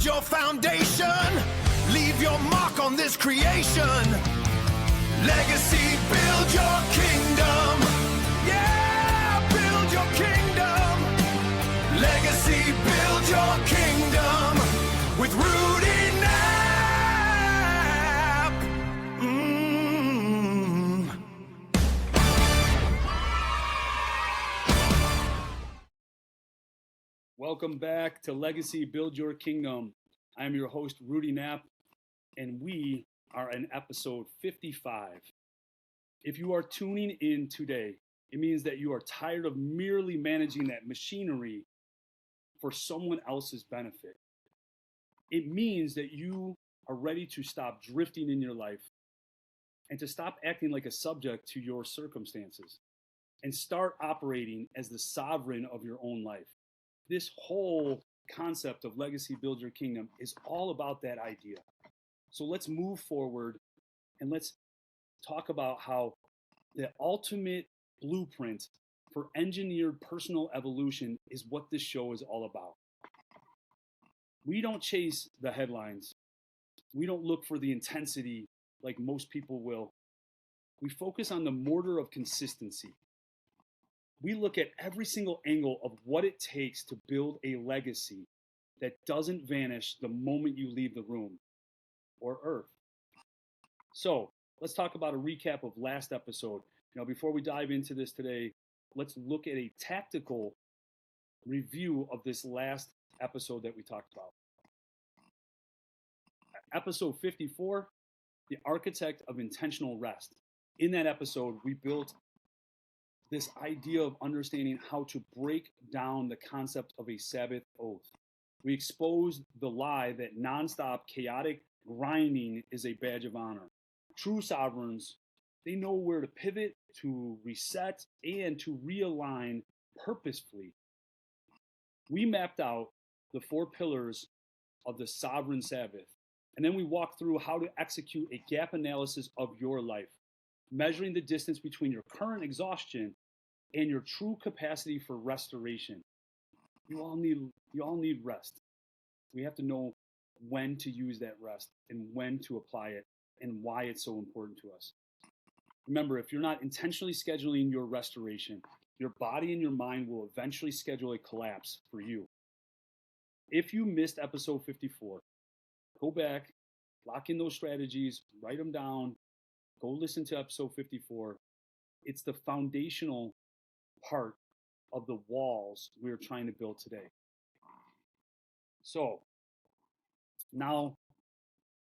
build your foundation. Leave your mark on this creation. Legacy, build your kingdom. Yeah, build your kingdom. Legacy, build your kingdom with Rudy Knapp. Welcome back to Legacy, Build Your Kingdom. I'm your host, Rudy Knapp, and we are in episode 55. If you are tuning in today, it means that you are tired of merely managing that machinery for someone else's benefit. It means that you are ready to stop drifting in your life and to stop acting like a subject to your circumstances and start operating as the sovereign of your own life. This whole concept of Legacy, Build Your Kingdom is all about that idea. So let's move forward and let's talk about how the ultimate blueprint for engineered personal evolution is what this show is all about. We don't chase the headlines. We don't look for the intensity like most people will. We focus on the mortar of consistency. We look at every single angle of what it takes to build a legacy that doesn't vanish the moment you leave the room or earth. So let's talk about a recap of last episode. Now, before we dive into this today, let's look at a tactical review of this last episode that we talked about. Episode 54, The Architect of Intentional Rest. In that episode, we built this idea of understanding how to break down the concept of a Sabbath oath. We exposed the lie that nonstop, chaotic grinding is a badge of honor. True sovereigns, they know where to pivot, to reset, and to realign purposefully. We mapped out the 4 pillars of the sovereign Sabbath, and then we walked through how to execute a gap analysis of your life, measuring the distance between your current exhaustion and your true capacity for restoration. You all need rest. We have to know when to use that rest and when to apply it and why it's so important to us. Remember, if you're not intentionally scheduling your restoration, your body and your mind will eventually schedule a collapse for you. If you missed episode 54, go back, lock in those strategies, write them down, go listen to episode 54. It's the foundational part of the walls we're trying to build today. So now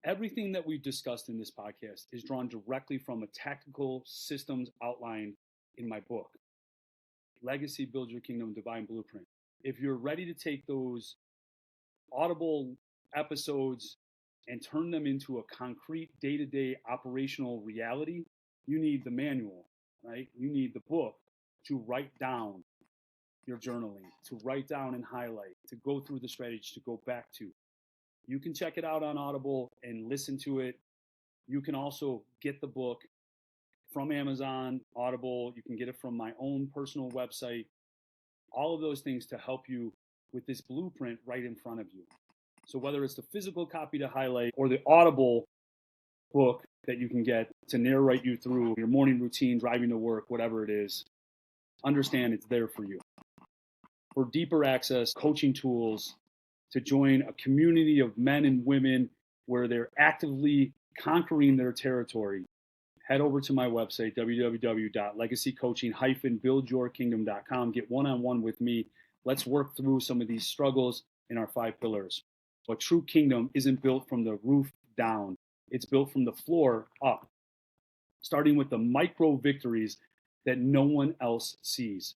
everything that we've discussed in this podcast is drawn directly from a tactical systems outline in my book, Legacy, Build Your Kingdom, Divine Blueprint. If you're ready to take those audible episodes and turn them into a concrete day-to-day operational reality, you need the manual, right? You need the book to write down your journaling, to write down and highlight, to go through the strategy, to go back to. You can check it out on Audible and listen to it. You can also get the book from Amazon, Audible. You can get it from my own personal website. All of those things to help you with this blueprint right in front of you. So whether it's the physical copy to highlight or the Audible book that you can get to narrate you through your morning routine, driving to work, whatever it is, understand it's there for you. For deeper access, coaching tools, to join a community of men and women where they're actively conquering their territory, head over to my website, www.legacycoaching-buildyourkingdom.com. Get one-on-one with me. Let's work through some of these struggles in our 5 pillars. But true kingdom isn't built from the roof down. It's built from the floor up, starting with the micro victories that no one else sees.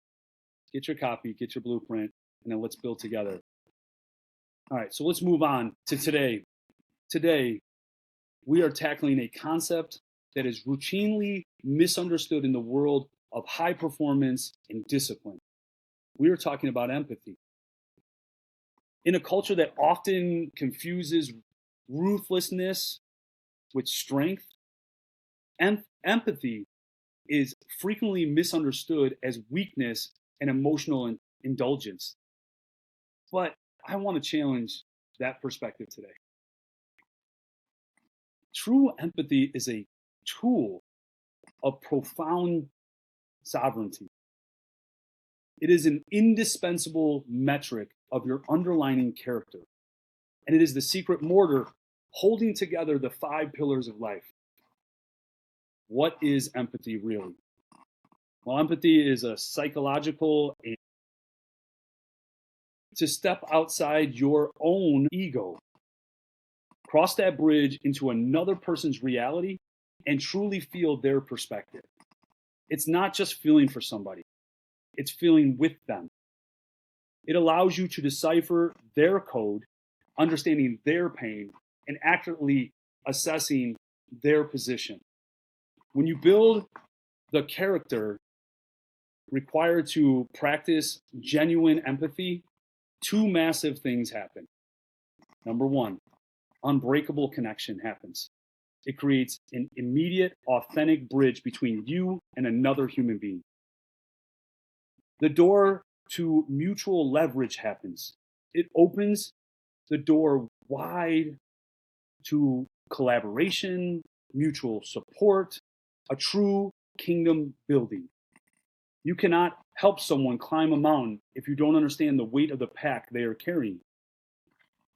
Get your copy, get your blueprint, and then let's build together. All right, so let's move on to today. Today, we are tackling a concept that is routinely misunderstood in the world of high performance and discipline. We are talking about empathy. In a culture that often confuses ruthlessness with strength, empathy is frequently misunderstood as weakness and emotional indulgence. But I want to challenge that perspective today. True empathy is a tool of profound sovereignty. It is an indispensable metric of your underlying character, and it is the secret mortar holding together the 5 pillars of life. What is empathy really? Well, empathy is a psychological to step outside your own ego, cross that bridge into another person's reality, and truly feel their perspective. It's not just feeling for somebody, it's feeling with them. It allows you to decipher their code, understanding their pain, and accurately assessing their position. When you build the character required to practice genuine empathy, 2 massive things happen. Number 1, unbreakable connection happens. It creates an immediate, authentic bridge between you and another human being. The door to mutual leverage happens. It opens the door wide to collaboration, mutual support, a true kingdom building. You cannot help someone climb a mountain if you don't understand the weight of the pack they are carrying.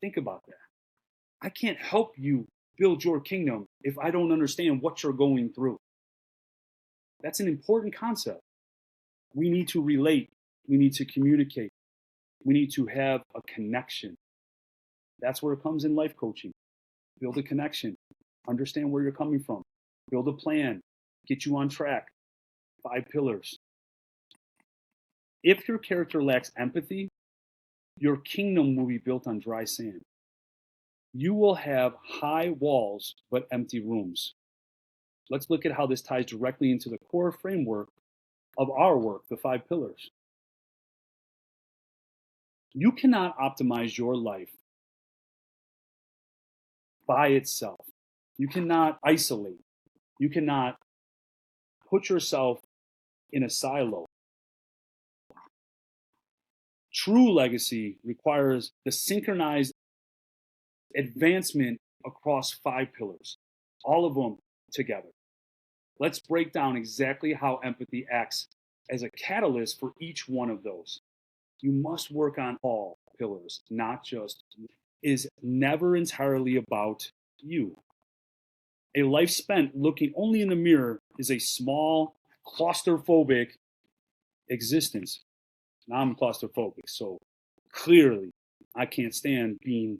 Think about that. I can't help you build your kingdom if I don't understand what you're going through. That's an important concept. We need to relate. We need to communicate. We need to have a connection. That's where it comes in life coaching. Build a connection. Understand where you're coming from. Build a plan. Get you on track. 5 pillars. If your character lacks empathy, your kingdom will be built on dry sand. You will have high walls but empty rooms. Let's look at how this ties directly into the core framework of our work, the 5 pillars. You cannot optimize your life by itself. You cannot isolate. You cannot put yourself in a silo. True legacy requires the synchronized advancement across 5 pillars, all of them together. Let's break down exactly how empathy acts as a catalyst for each one of those. You must work on all pillars, not just is never entirely about you. A life spent looking only in the mirror is a small, claustrophobic existence. Now I'm claustrophobic, so clearly I can't stand being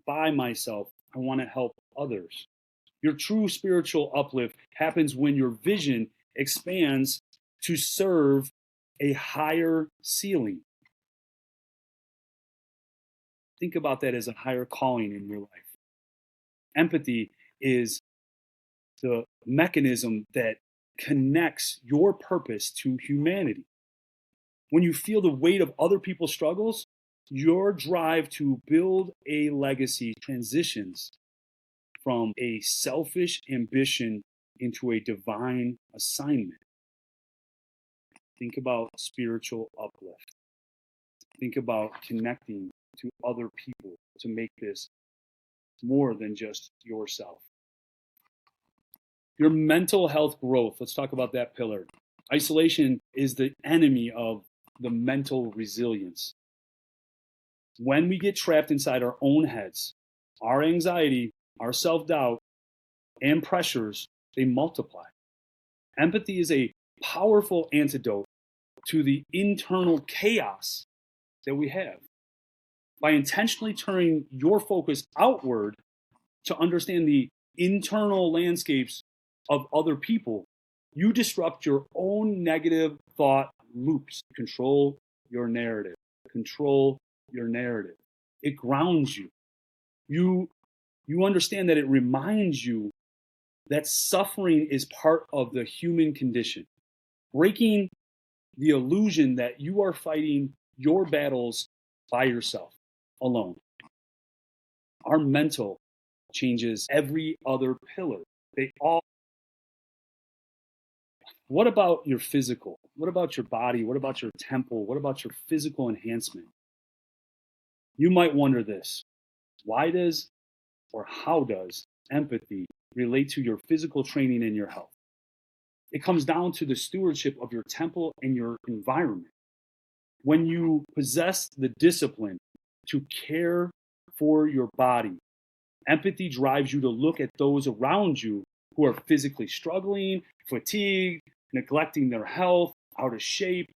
by myself. I want to help others. Your true spiritual uplift happens when your vision expands to serve a higher ceiling. Think about that as a higher calling in your life. Empathy is the mechanism that connects your purpose to humanity. When you feel the weight of other people's struggles, your drive to build a legacy transitions from a selfish ambition into a divine assignment. Think about spiritual uplift. Think about connecting to other people to make this more than just yourself. Your mental health growth. Let's talk about that pillar. Isolation is the enemy of the mental resilience. When we get trapped inside our own heads, our anxiety, our self-doubt, and pressures, they multiply. Empathy is a powerful antidote to the internal chaos that we have. By intentionally turning your focus outward to understand the internal landscapes of other people, you disrupt your own negative thought loops. Control your narrative. Control your narrative. It grounds you. You understand that it reminds you that suffering is part of the human condition, breaking the illusion that you are fighting your battles by yourself, alone. Our mental changes every other pillar. They all. What about your physical? What about your body? What about your temple? What about your physical enhancement? You might wonder this. Why does or how does empathy relate to your physical training and your health? It comes down to the stewardship of your temple and your environment. When you possess the discipline to care for your body, empathy drives you to look at those around you who are physically struggling, fatigued, neglecting their health, out of shape.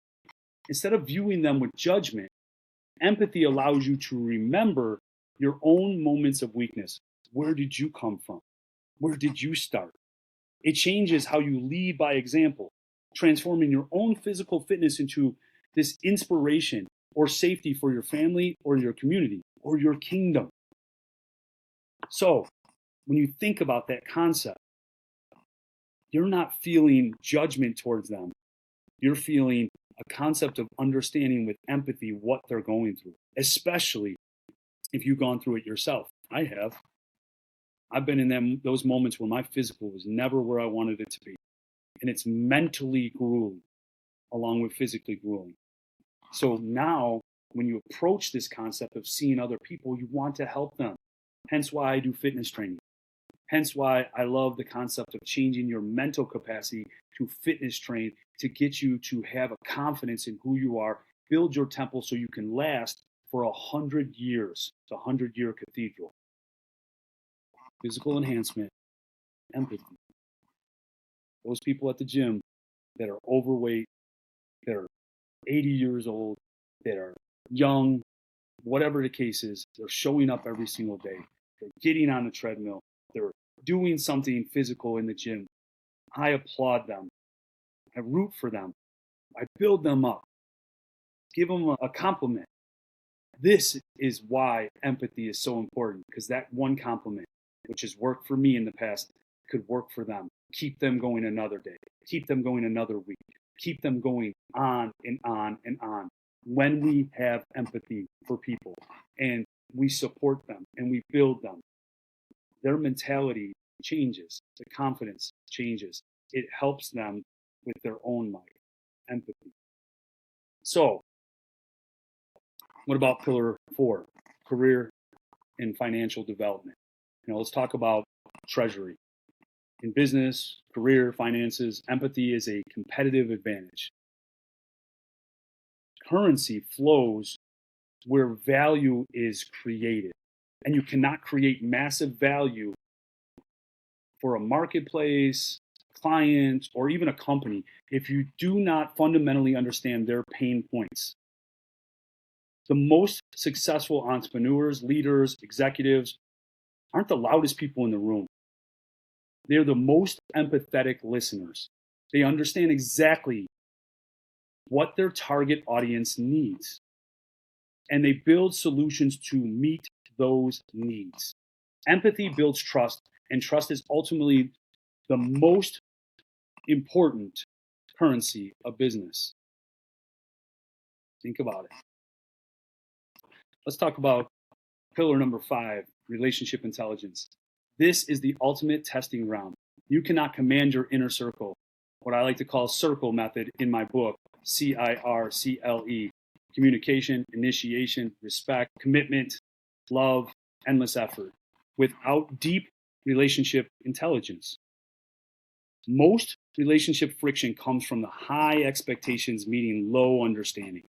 Instead of viewing them with judgment, empathy allows you to remember your own moments of weakness. Where did you come from? Where did you start? It changes how you lead by example, transforming your own physical fitness into this inspiration or safety for your family or your community or your kingdom. So, when you think about that concept, you're not feeling judgment towards them. You're feeling a concept of understanding with empathy what they're going through, especially if you've gone through it yourself. I have. I've been in those moments where my physical was never where I wanted it to be. And it's mentally grueling along with physically grueling. So now, when you approach this concept of seeing other people, you want to help them. Hence why I do fitness training. Hence why I love the concept of changing your mental capacity to fitness train to get you to have a confidence in who you are, build your temple so you can last for 100 years. It's a 100-year cathedral. Physical enhancement, empathy. Those people at the gym that are overweight, that are 80 years old, that are young, whatever the case is, they're showing up every single day. They're getting on the treadmill. They're doing something physical in the gym. I applaud them. I root for them. I build them up. Give them a compliment. This is why empathy is so important, because that one compliment, which has worked for me in the past, could work for them. Keep them going another day. Keep them going another week. Keep them going on and on and on. When we have empathy for people and we support them and we build them, their mentality changes. The confidence changes. It helps them with their own life. Empathy. So, what about pillar 4? Career and financial development. Let's talk about treasury. In business, career, finances, empathy is a competitive advantage. Currency flows where value is created. And you cannot create massive value for a marketplace, client, or even a company if you do not fundamentally understand their pain points. The most successful entrepreneurs, leaders, executives aren't the loudest people in the room. They're the most empathetic listeners. They understand exactly what their target audience needs, and they build solutions to meet those needs. Empathy builds trust, and trust is ultimately the most important currency of business. Think about it. Let's talk about pillar number 5, relationship intelligence. This is the ultimate testing ground. You cannot command your inner circle, what I like to call circle method in my book, CIRCLE. Communication, initiation, respect, commitment, love, endless effort, without deep relationship intelligence. Most relationship friction comes from the high expectations meeting low understanding.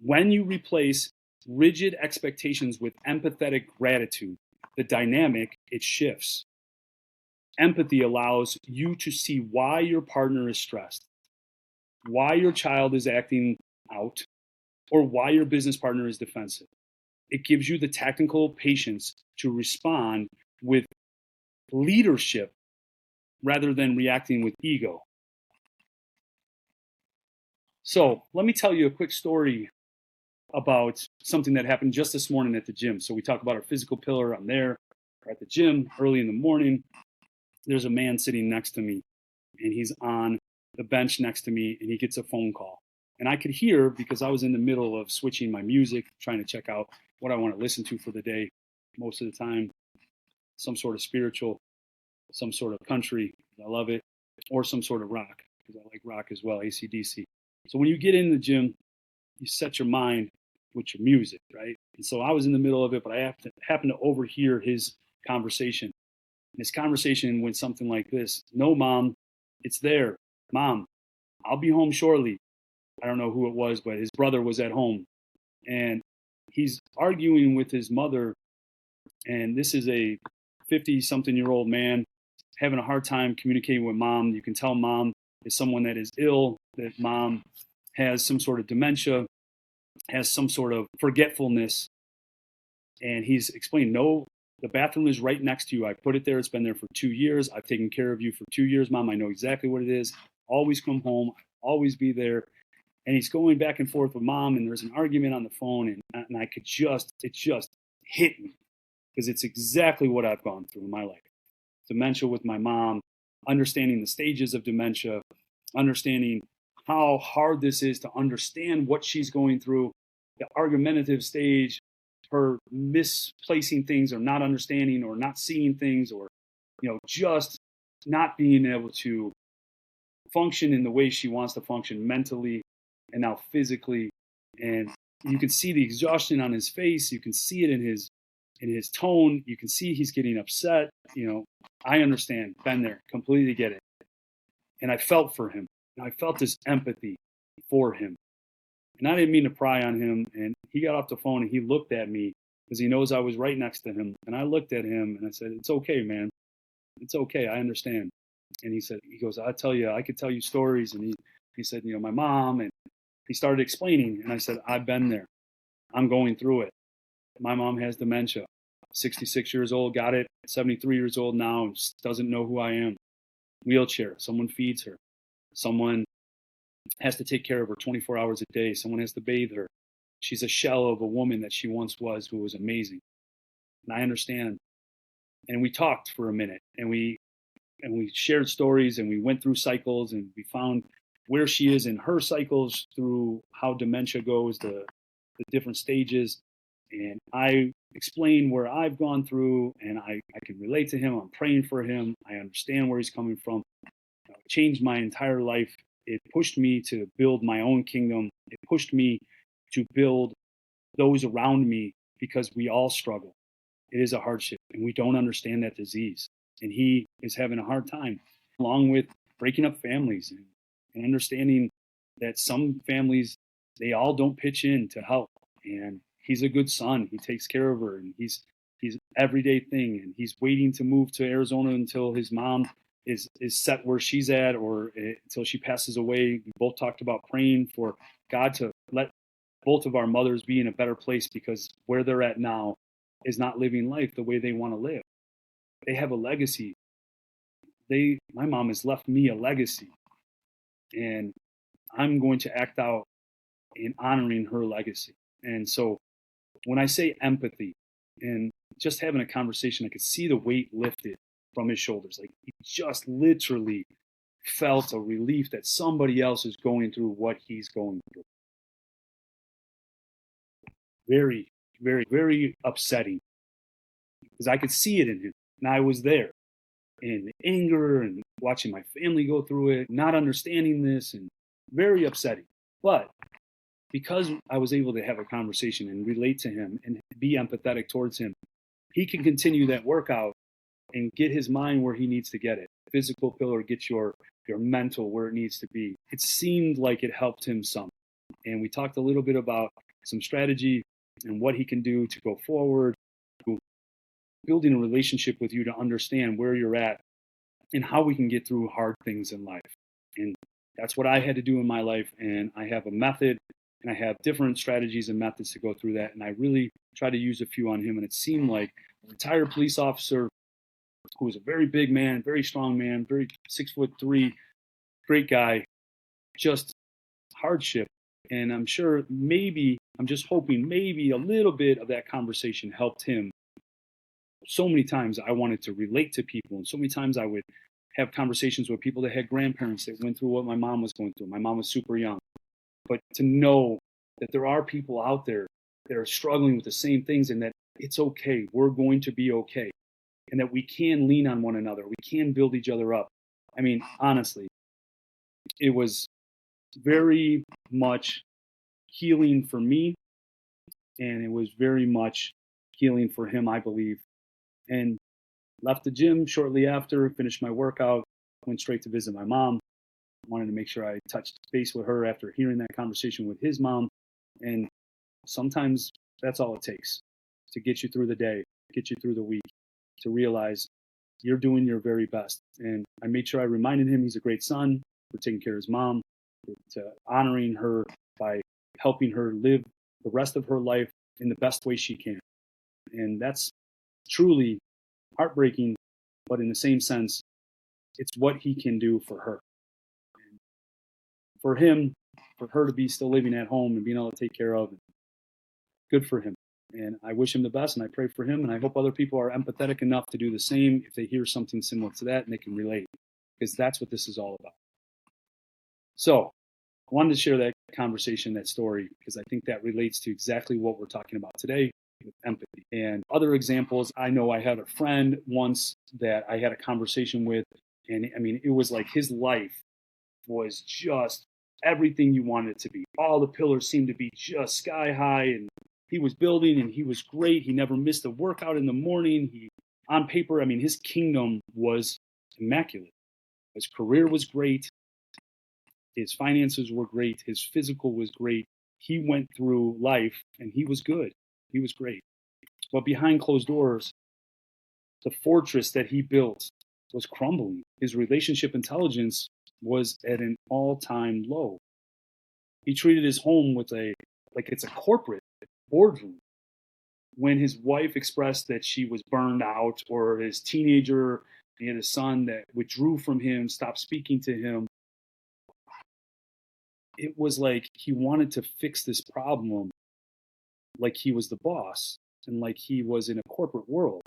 When you replace rigid expectations with empathetic gratitude, the dynamic, it shifts. Empathy allows you to see why your partner is stressed, why your child is acting out, or why your business partner is defensive. It gives you the technical patience to respond with leadership rather than reacting with ego. So let me tell you a quick story about something that happened just this morning at the gym. So we talk about our physical pillar. I'm there at the gym early in the morning. There's a man sitting next to me, and he's on the bench next to me, and he gets a phone call. And I could hear, because I was in the middle of switching my music, trying to check out what I want to listen to for the day. Most of the time, some sort of spiritual, some sort of country, I love it, or some sort of rock, because I like rock as well, AC/DC. So when you get in the gym, you set your mind with your music, right? And so I was in the middle of it, but I happened to overhear his conversation. And his conversation went something like this: "No, Mom, it's there. Mom, I'll be home shortly." I don't know who it was, but his brother was at home, and he's arguing with his mother. And this is a 50-something-year-old man having a hard time communicating with mom. You can tell mom is someone that is ill, that mom has some sort of dementia, has some sort of forgetfulness. And he's explained, no, the bathroom is right next to you. I put it there. It's been there for 2 years. I've taken care of you for 2 years, Mom. I know exactly what it is. Always come home. Always be there. And he's going back and forth with mom, and there's an argument on the phone, and I could just, it just hit me, because it's exactly what I've gone through in my life. Dementia with my mom, understanding the stages of dementia, understanding how hard this is to understand what she's going through, the argumentative stage, her misplacing things or not understanding or not seeing things, or, just not being able to function in the way she wants to function mentally and now physically. And you can see the exhaustion on his face. You can see it in his tone. You can see he's getting upset. I understand, been there, completely get it. And I felt for him. And I felt this empathy for him. And I didn't mean to pry on him. And he got off the phone and he looked at me because he knows I was right next to him. And I looked at him and I said, "It's okay, man. It's okay. I understand." And he goes, "I could tell you stories." And he said, "My mom," and he started explaining. And I said, "I've been there. I'm going through it. My mom has dementia, 66 years old, got it, 73 years old now, doesn't know who I am. Wheelchair, someone feeds her. Someone has to take care of her 24 hours a day. Someone has to bathe her. She's a shell of a woman that she once was, who was amazing." And I understand. And we talked for a minute, and we shared stories, and we went through cycles, and we found where she is in her cycles through how dementia goes, the different stages. And I explained where I've gone through, and I can relate to him. I'm praying for him. I understand where he's coming from. It changed my entire life. It pushed me to build my own kingdom. It pushed me to build those around me, because we all struggle. It is a hardship, and we don't understand that disease. And he is having a hard time, along with breaking up families and understanding that some families, they all don't pitch in to help. And he's a good son. He takes care of her, and he's everyday thing. And he's waiting to move to Arizona until his mom is set where she's at, or until she passes away. We both talked about praying for God to let both of our mothers be in a better place, because where they're at now is not living life the way they want to live. They have a legacy. My mom has left me a legacy, and I'm going to act out in honoring her legacy. And so when I say empathy and just having a conversation, I could see the weight lifted from his shoulders. Like, he just literally felt a relief that somebody else is going through what he's going through. Very, very, very upsetting, because I could see it in him, and I was there. And the anger and watching my family go through it, not understanding this, and very upsetting. But because I was able to have a conversation and relate to him and be empathetic towards him, he can continue that workout and get his mind where he needs to get it. Physical pillar gets your mental where it needs to be. It seemed like it helped him some. And we talked a little bit about some strategy and what he can do to go forward, building a relationship with you to understand where you're at and how we can get through hard things in life. And that's what I had to do in my life. And I have a method, and I have different strategies and methods to go through that. And I really try to use a few on him. And it seemed like a retired police officer who was a very big man, very strong man, very 6'3", great guy, just hardship. And I'm sure I'm just hoping maybe a little bit of that conversation helped him. So many times I wanted to relate to people, and so many times I would have conversations with people that had grandparents that went through what my mom was going through. My mom was super young. But to know that there are people out there that are struggling with the same things, and that it's okay, we're going to be okay, and that we can lean on one another, we can build each other up. I mean, honestly, it was very much healing for me, And it was very much healing for him, I believe. And left the gym shortly after, finished my workout, went straight to visit my mom. Wanted to make sure I touched base with her after hearing that conversation with his mom. And sometimes that's all it takes to get you through the day, get you through the week, to realize you're doing your very best. And I made sure I reminded him he's a great son for taking care of his mom, to honoring her by helping her live the rest of her life in the best way she can. And that's truly heartbreaking, but in the same sense, it's what he can do for her. And for him, for her to be still living at home and being able to take care of, good for him. And I wish him the best, and I pray for him, and I hope other people are empathetic enough to do the same if they hear something similar to that and they can relate, because that's what this is all about. So I wanted to share that conversation, that story, because I think that relates to exactly what we're talking about today with empathy. And other examples, I know I had a friend once that I had a conversation with, and I mean, it was like his life was just everything you wanted it to be. All the pillars seemed to be just sky high, and he was building, and he was great. He never missed a workout in the morning. On paper, I mean, his kingdom was immaculate. His career was great. His finances were great. His physical was great. He went through life, and he was good. He was great. But behind closed doors, the fortress that he built was crumbling. His relationship intelligence was at an all-time low. He treated his home like it's a corporate boardroom. When his wife expressed that she was burned out, or his teenager, he had a son that withdrew from him, stopped speaking to him, it was like he wanted to fix this problem like he was the boss and like he was in a corporate world.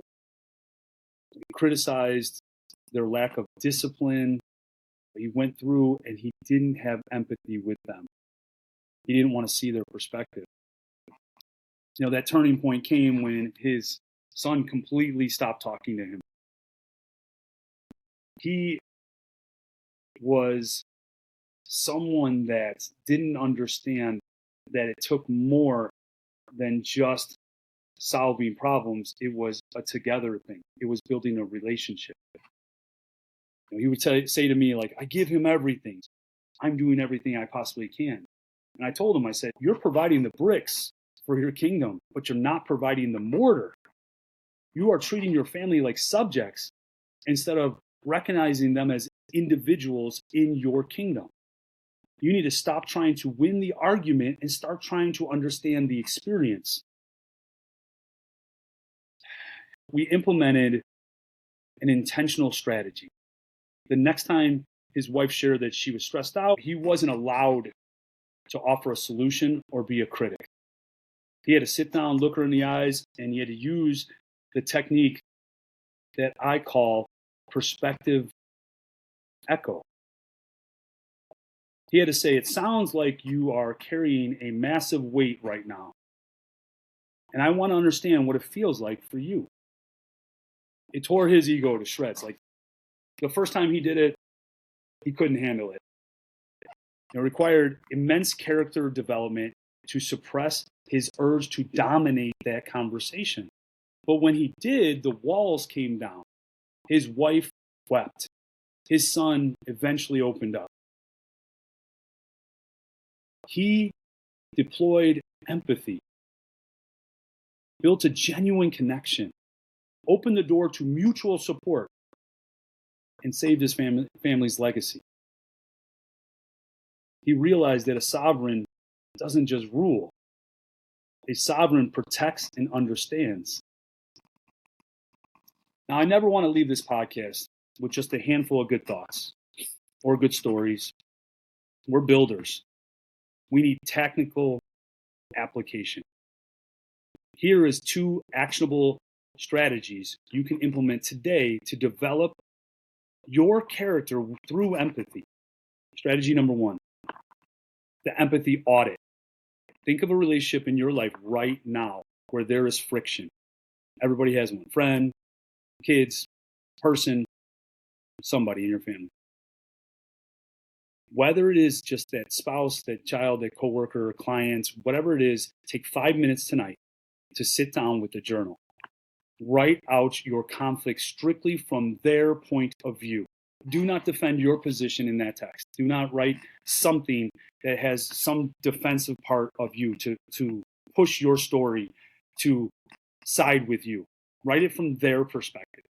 He criticized their lack of discipline. He went through, and he didn't have empathy with them. He didn't want to see their perspective. You know, that turning point came when his son completely stopped talking to him. He was someone that didn't understand that it took more than just solving problems. It was a together thing. It was building a relationship. You know, he would say to me, like, I give him everything. I'm doing everything I possibly can. And I told him, I said, you're providing the bricks for your kingdom, but you're not providing the mortar. You are treating your family like subjects instead of recognizing them as individuals in your kingdom. You need to stop trying to win the argument and start trying to understand the experience. We implemented an intentional strategy. The next time his wife shared that she was stressed out, he wasn't allowed to offer a solution or be a critic. He had to sit down, look her in the eyes, and he had to use the technique that I call perspective echo. He had to say, it sounds like you are carrying a massive weight right now. And I want to understand what it feels like for you. It tore his ego to shreds. Like, the first time he did it, he couldn't handle it. It required immense character development to suppress his urge to dominate that conversation. But when he did, the walls came down. His wife wept. His son eventually opened up. He deployed empathy, built a genuine connection, opened the door to mutual support, and saved his family's legacy. He realized that a sovereign doesn't just rule. A sovereign protects and understands. Now, I never want to leave this podcast with just a handful of good thoughts or good stories. We're builders. We need technical application. Here is 2 actionable strategies you can implement today to develop your character through empathy. Strategy number 1, the empathy audit. Think of a relationship in your life right now where there is friction. Everybody has one: friend, kids, person, somebody in your family. Whether it is just that spouse, that child, that coworker, client, whatever it is, take 5 minutes tonight. to sit down with the journal. Write out your conflict strictly from their point of view. Do not defend your position in that text. Do not write something that has some defensive part of you to push your story to side with you. Write it from their perspective.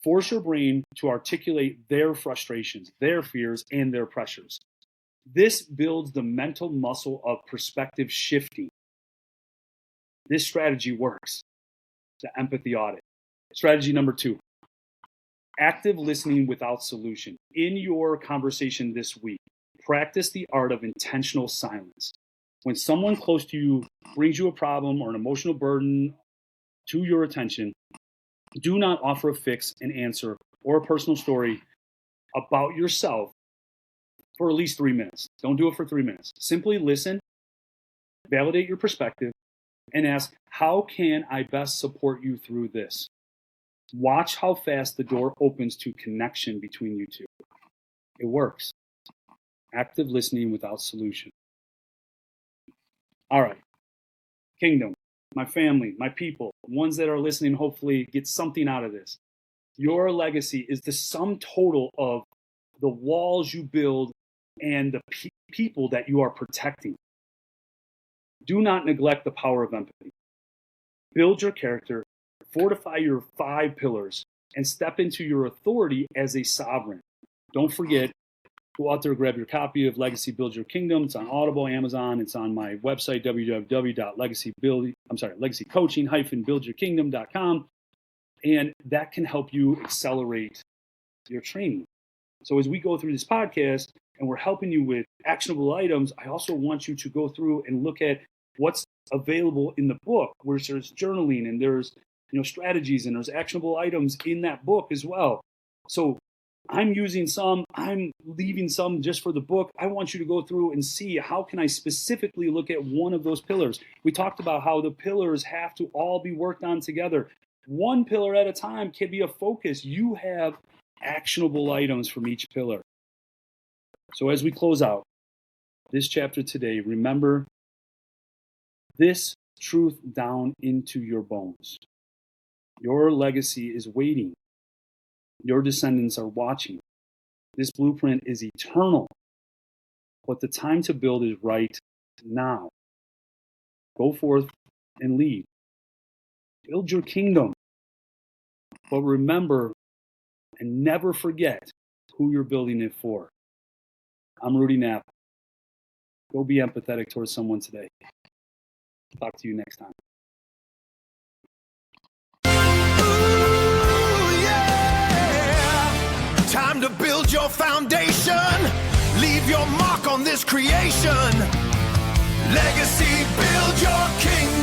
Force your brain to articulate their frustrations, their fears, and their pressures. This builds the mental muscle of perspective shifting. This strategy works. The empathy audit. Strategy number 2. Active listening without solution. In your conversation this week, practice the art of intentional silence. When someone close to you brings you a problem or an emotional burden to your attention, do not offer a fix, an answer, or a personal story about yourself for at least 3 minutes. Don't do it for 3 minutes. Simply listen, validate your perspective, and ask, how can I best support you through this? Watch how fast the door opens to connection between you two. It works. Active listening without solution. All right. Kingdom, my family, my people, ones that are listening, hopefully get something out of this. Your legacy is the sum total of the walls you build and the people that you are protecting. Do not neglect the power of empathy. Build your character, fortify your 5 pillars, and step into your authority as a sovereign. Don't forget, go out there, grab your copy of Legacy Build Your Kingdom. It's on Audible, Amazon. It's on my website, www.legacycoaching-buildyourkingdom.com. And that can help you accelerate your training. So as we go through this podcast and we're helping you with actionable items, I also want you to go through and look at what's available in the book, where there's journaling and there's strategies and there's actionable items in that book as well. So I'm using some, I'm leaving some just for the book. I want you to go through and see, how can I specifically look at one of those pillars? We talked about how the pillars have to all be worked on together. One pillar at a time can be a focus. You have actionable items from each pillar. So as we close out this chapter today, remember this truth down into your bones. Your legacy is waiting. Your descendants are watching. This blueprint is eternal. But the time to build is right now. Go forth and lead. Build your kingdom. But remember and never forget who you're building it for. I'm Rudy Knapp. Go be empathetic towards someone today. Talk to you next time. Time to build your foundation. Leave your mark on this creation. Legacy, build your kingdom.